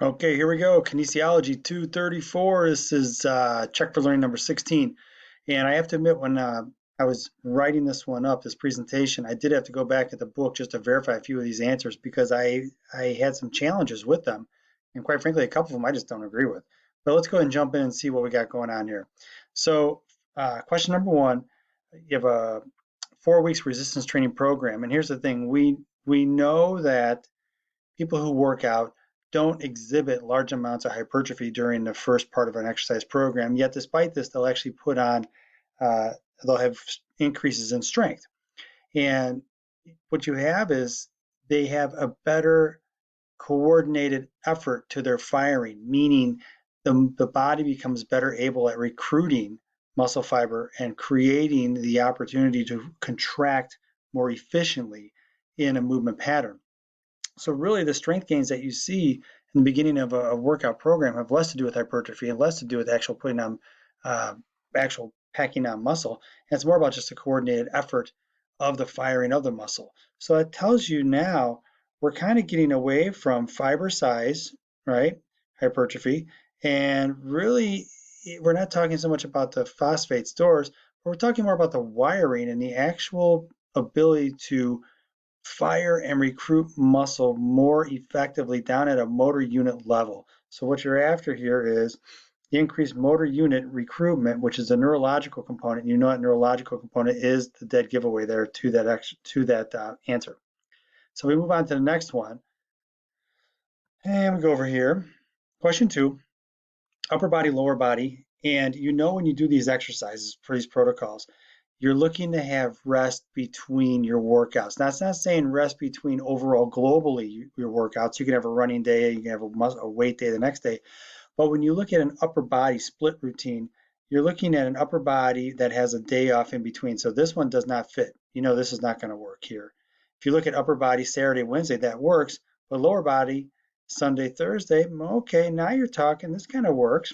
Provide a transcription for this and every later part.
Okay, here we go. Kinesiology 234. This is check for learning number 16. And I have to admit, when I was writing this one up, this presentation, I did have to go back at the book just to verify a few of these answers because I had some challenges with them. And quite frankly, a couple of them I just don't agree with. But let's go ahead and jump in and see what we got going on here. So, question number one, you have a 4 weeks resistance training program. And here's the thing, we know that people who work out don't exhibit large amounts of hypertrophy during the first part of an exercise program. Yet, despite this, they'll actually put on, uh, they'll have increases in strength. And what you have is they have a better coordinated effort to their firing, meaning the body becomes better able at recruiting muscle fiber and creating the opportunity to contract more efficiently in a movement pattern. So really the strength gains that you see in the beginning of a workout program have less to do with hypertrophy and less to do with actual putting on, uh, actual packing on muscle. And it's more about just a coordinated effort of the firing of the muscle. So it tells you now we're kind of getting away from fiber size, right? Hypertrophy. And really, we're not talking so much about the phosphate stores, but we're talking more about the wiring and the actual ability to fire and recruit muscle more effectively down at a motor unit level. So what you're after here is the increased motor unit recruitment, which is a neurological component. You know that neurological component is the dead giveaway there to that answer. So we move on to the next one, and we go over here. Question two: upper body, lower body, and you know when you do these exercises for these protocols, you're looking to have rest between your workouts. Now, it's not saying rest between overall globally your workouts. You can have a running day, you can have a weight day the next day. But when you look at an upper body split routine, you're looking at an upper body that has a day off in between. So this one does not fit. You know this is not going to work here. If you look at upper body Saturday, Wednesday, that works. But lower body Sunday, Thursday, okay, now you're talking. This kind of works.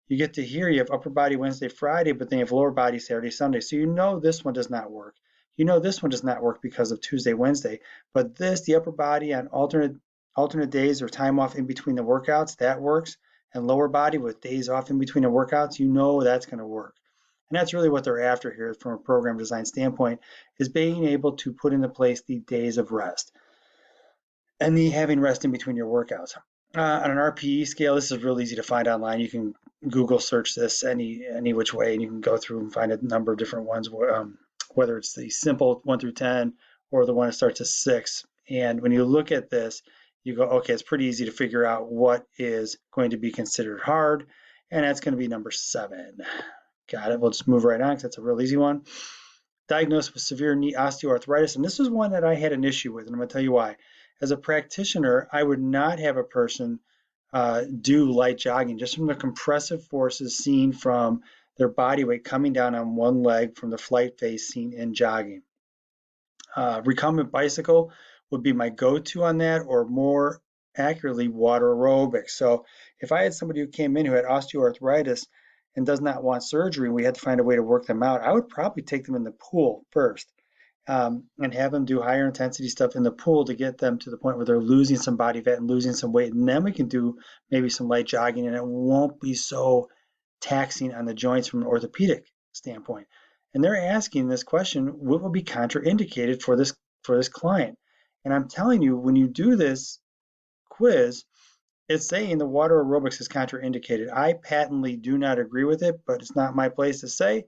You get to here, you have upper body Wednesday, Friday, but then you have lower body Saturday, Sunday. So you know this one does not work. You know this one does not work because of Tuesday, Wednesday. But this, the upper body on alternate days or time off in between the workouts, that works. And lower body with days off in between the workouts, you know that's going to work. And that's really what they're after here from a program design standpoint, is being able to put into place the days of rest and the having rest in between your workouts. On an RPE scale, this is real easy to find online. You can Google search this any which way, and you can go through and find a number of different ones, whether it's the simple 1 through 10 or the one that starts at 6. And when you look at this, you go, okay, it's pretty easy to figure out what is going to be considered hard, and that's going to be number 7. Got it. We'll just move right on because that's a real easy one. Diagnosed with severe knee osteoarthritis, and this is one that I had an issue with, and I'm going to tell you why. As a practitioner, I would not have a person do light jogging just from the compressive forces seen from their body weight coming down on one leg from the flight phase seen in jogging. Recumbent bicycle would be my go-to on that, or more accurately, water aerobics. So if I had somebody who came in who had osteoarthritis and does not want surgery, and we had to find a way to work them out, I would probably take them in the pool first. And have them do higher intensity stuff in the pool to get them to the point where they're losing some body fat and losing some weight. And then we can do maybe some light jogging, and it won't be so taxing on the joints from an orthopedic standpoint. And they're asking this question, what will be contraindicated for this client? And I'm telling you, when you do this quiz, it's saying the water aerobics is contraindicated. I patently do not agree with it, but it's not my place to say.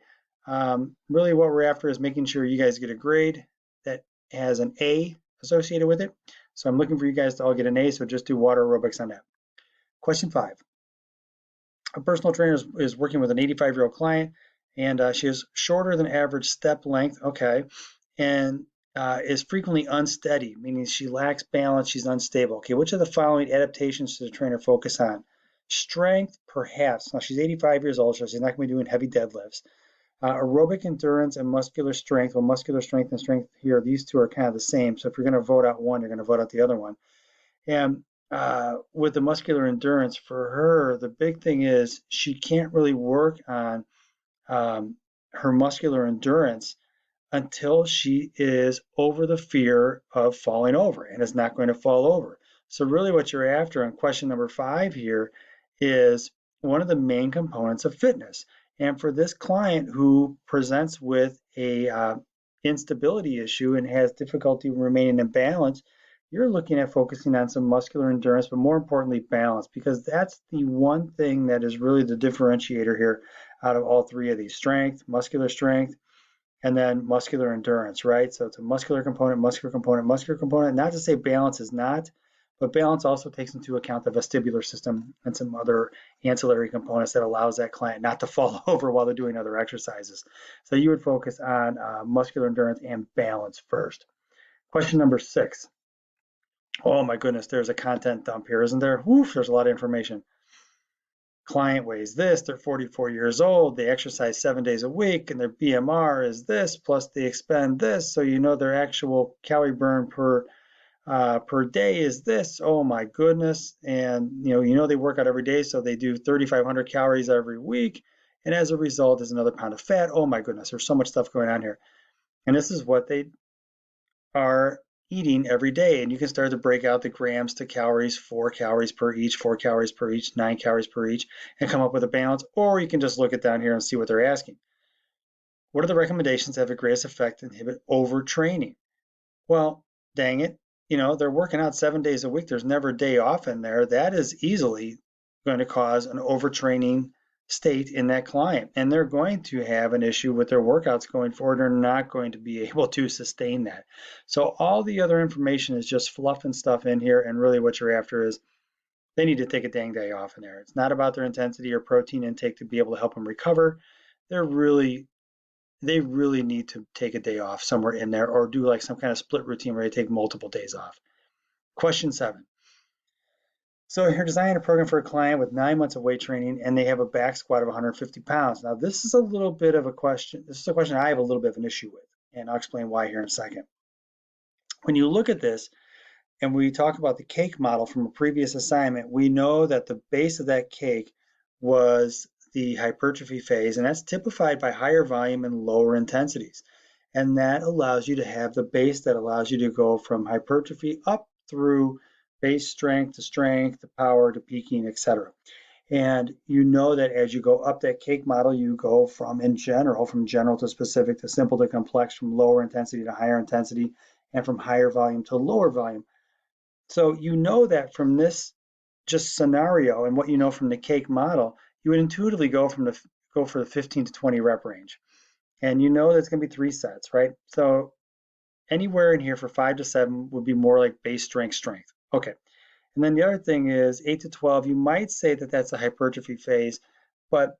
Really what we're after is making sure you guys get a grade that has an A associated with it. So I'm looking for you guys to all get an A, so just do water aerobics on that. Question 5. A personal trainer is working with an 85-year-old client, and she has shorter than average step length, okay, and is frequently unsteady, meaning she lacks balance, she's unstable. Okay, which of the following adaptations should the trainer focus on? Strength, perhaps. Now, she's 85 years old, so she's not going to be doing heavy deadlifts. Aerobic endurance and muscular strength. Well, muscular strength and strength here, these two are kind of the same. So if you're going to vote out one, you're going to vote out the other one. And with the muscular endurance, for her, the big thing is she can't really work on her muscular endurance until she is over the fear of falling over and is not going to fall over. So really what you're after on question number 5 here is one of the main components of fitness. And for this client who presents with a instability issue and has difficulty remaining in balance, you're looking at focusing on some muscular endurance, but more importantly, balance, because that's the one thing that is really the differentiator here out of all three of these: strength, muscular strength, and then muscular endurance, right? So it's a muscular component, muscular component, muscular component. Not to say balance is not, but balance also takes into account the vestibular system and some other ancillary components that allows that client not to fall over while they're doing other exercises. So you would focus on muscular endurance and balance first. Question number 6. Oh my goodness, there's a content dump here, isn't there? Woof, there's a lot of information. Client weighs this, they're 44 years old, they exercise 7 days a week, and their BMR is this, plus they expend this, so you know their actual calorie burn per day is this. Oh my goodness. And you know they work out every day, so they do 3,500 calories every week, and as a result is another pound of fat. Oh my goodness, there's so much stuff going on here. And this is what they are eating every day. And you can start to break out the grams to calories: 4 calories per each, 4 calories per each, 9 calories per each, and come up with a balance. Or you can just look it down here and see what they're asking. What are the recommendations that have the greatest effect to inhibit overtraining? Well, dang it, they're working out 7 days a week. There's never a day off in there. That is easily going to cause an overtraining state in that client. And they're going to have an issue with their workouts going forward. They're not going to be able to sustain that. So all the other information is just fluff and stuff in here. And really what you're after is they need to take a dang day off in there. It's not about their intensity or protein intake to be able to help them recover. They really need to take a day off somewhere in there, or do like some kind of split routine where they take multiple days off. Question 7. So you're designing a program for a client with 9 months of weight training, and they have a back squat of 150 pounds. Now, this is a little bit of a question. This is a question I have a little bit of an issue with, and I'll explain why here in a second. When you look at this, and we talk about the cake model from a previous assignment, we know that the base of that cake was the hypertrophy phase, and that's typified by higher volume and lower intensities. And that allows you to have the base that allows you to go from hypertrophy up through base strength to power to peaking, etc. And you know that as you go up that cake model, you go from general to specific to simple to complex, from lower intensity to higher intensity, and from higher volume to lower volume. So you know that from this just scenario and what you know from the cake model, you would intuitively go for the 15 to 20 rep range. And you know that's going to be 3 sets, right? So anywhere in here for 5 to 7 would be more like base strength. Okay. And then the other thing is 8 to 12, you might say that that's a hypertrophy phase, but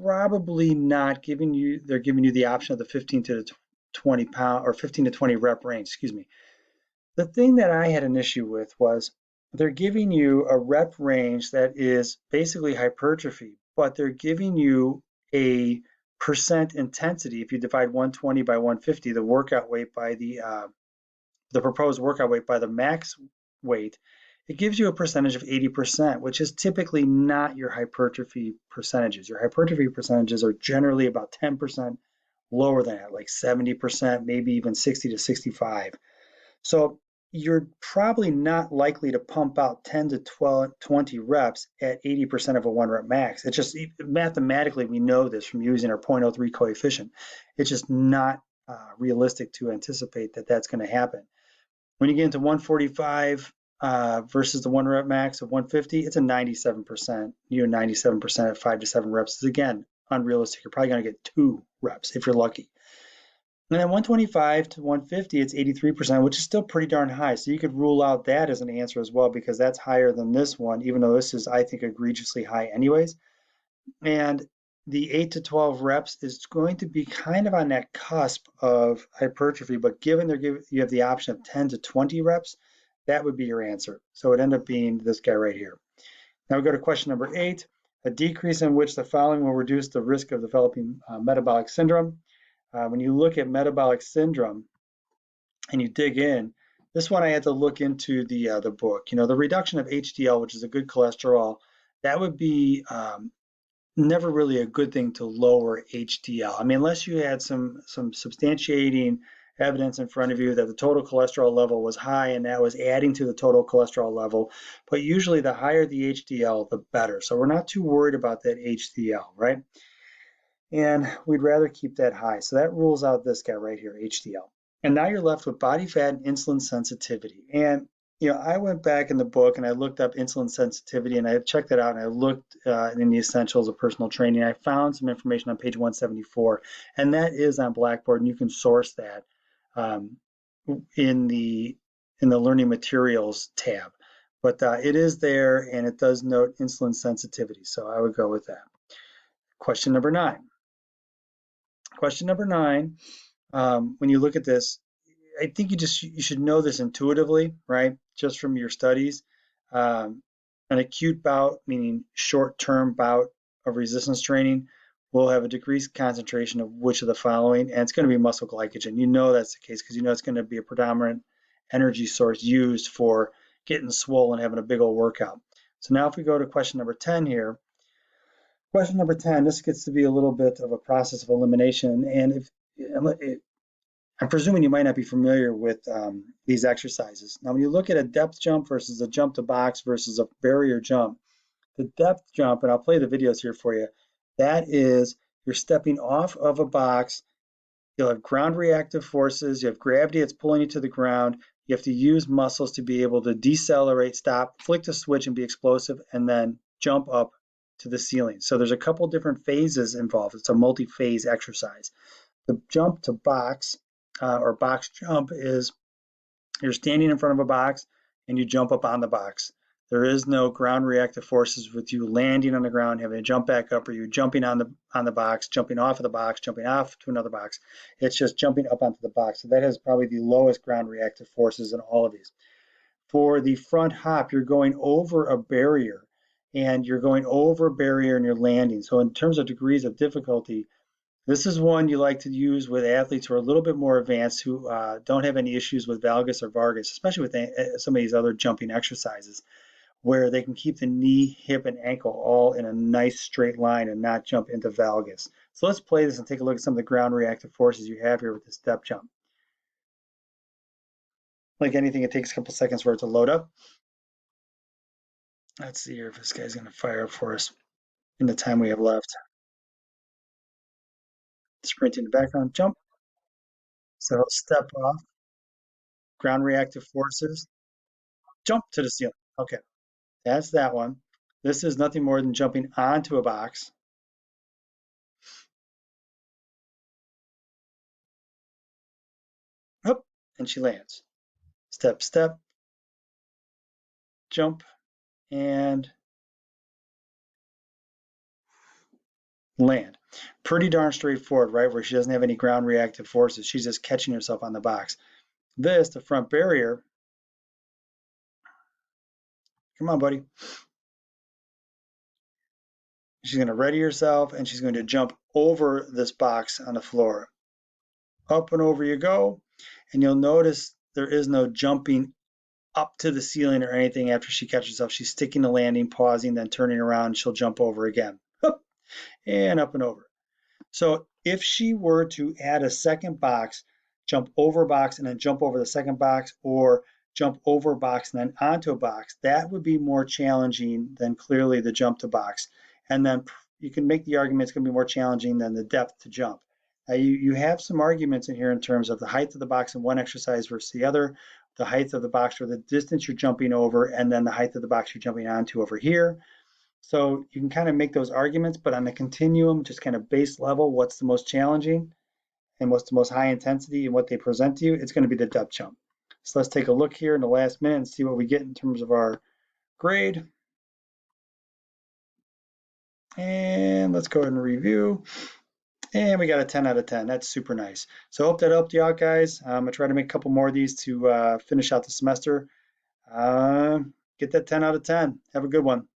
probably not they're giving you the option of the 15 to 20 pound or 15 to 20 rep range, excuse me. The thing that I had an issue with was they're giving you a rep range that is basically hypertrophy, but they're giving you a percent intensity. If you divide 120 by 150, the workout weight by the proposed workout weight by the max weight, it gives you a percentage of 80%, which is typically not your hypertrophy percentages. Your hypertrophy percentages are generally about 10% lower than that, like 70%, maybe even 60 to 65. So you're probably not likely to pump out 10 to 20 reps at 80% of a 1 rep max. It's just mathematically, we know this from using our 0.03 coefficient. It's just not realistic to anticipate that that's going to happen. When you get into 145 versus the 1 rep max of 150, it's a 97%. 97% at 5 to 7 reps is, again, unrealistic. You're probably going to get 2 reps if you're lucky. And then 125 to 150, it's 83%, which is still pretty darn high. So you could rule out that as an answer as well, because that's higher than this one, even though this is, I think, egregiously high anyways. And the 8 to 12 reps is going to be kind of on that cusp of hypertrophy, but given you have the option of 10 to 20 reps, that would be your answer. So it ended up being this guy right here. Now we go to question number 8, a decrease in which the following will reduce the risk of developing metabolic syndrome. When you look at metabolic syndrome and you dig in, this one I had to look into the book. The reduction of HDL, which is a good cholesterol, that would be never really a good thing to lower HDL. I mean, unless you had some substantiating evidence in front of you that the total cholesterol level was high and that was adding to the total cholesterol level. But usually the higher the HDL, the better. So we're not too worried about that HDL, right? And we'd rather keep that high. So that rules out this guy right here, HDL. And now you're left with body fat and insulin sensitivity. And I went back in the book and I looked up insulin sensitivity and I checked that out and I looked in the essentials of personal training. I found some information on page 174, and that is on Blackboard, and you can source that um, in the learning materials tab. But it is there, and it does note insulin sensitivity. So I would go with that. Question number 9. Question number 9. When you look at this, I think you should know this intuitively, right? Just from your studies. An acute bout, meaning short-term bout of resistance training, will have a decreased concentration of which of the following, and it's going to be muscle glycogen. You know that's the case because you know it's going to be a predominant energy source used for getting swollen and having a big old workout. So now if we go to question number 10 here, question number 10, this gets to be a little bit of a process of elimination, and I'm presuming you might not be familiar with these exercises. Now, when you look at a depth jump versus a jump to box versus a barrier jump, the depth jump, and I'll play the videos here for you, that is you're stepping off of a box. You'll have ground reactive forces. You have gravity that's pulling you to the ground. You have to use muscles to be able to decelerate, stop, flick the switch and be explosive, and then jump up to the ceiling. So there's a couple different phases involved. It's a multi-phase exercise. The jump to box or box jump is you're standing in front of a box and you jump up on the box. There is no ground reactive forces with you landing on the ground, having to jump back up, or you jumping on the box, jumping off of the box, jumping off to another box. It's just jumping up onto the box. So that has probably the lowest ground reactive forces in all of these. For the front hop, you're going over a barrier, and you're going over a barrier and you're landing. So in terms of degrees of difficulty, this is one you like to use with athletes who are a little bit more advanced, who don't have any issues with valgus or vargus, especially with some of these other jumping exercises, where they can keep the knee, hip, and ankle all in a nice straight line and not jump into valgus. So let's play this and take a look at some of the ground reactive forces you have here with this step jump. Like anything, it takes a couple seconds for it to load up. Let's see here if this guy's going to fire up for us in the time we have left. Sprint in the background, jump. So step off, ground reactive forces, jump to the ceiling. Okay, that's that one. This is nothing more than jumping onto a box. Up, and she lands. Step, step, jump, and land. Pretty darn straightforward, right? Where she doesn't have any ground reactive forces. She's just catching herself on the box. This, the front barrier. Come on, buddy. She's going to ready herself, and she's going to jump over this box on the floor. Up and over you go. And you'll notice there is no jumping up to the ceiling or anything after she catches herself. She's sticking the landing, pausing, then turning around. She'll jump over again. Up and up and over. So if she were to add a second box, jump over a box and then jump over the second box, or jump over a box and then onto a box, that would be more challenging than clearly the jump to box. And then you can make the argument it's going to be more challenging than the depth to jump. Now you have some arguments in here in terms of the height of the box in one exercise versus the other, the height of the box or the distance you're jumping over, and then the height of the box you're jumping onto over here. So you can kind of make those arguments, but on the continuum, just kind of base level, what's the most challenging and what's the most high intensity and what they present to you, it's going to be the depth jump. So let's take a look here in the last minute and see what we get in terms of our grade. And let's go ahead and review. And we got a 10 out of 10. That's super nice. So I hope that helped you out, guys. I'm going to try to make a couple more of these to finish out the semester. Get that 10 out of 10. Have a good one.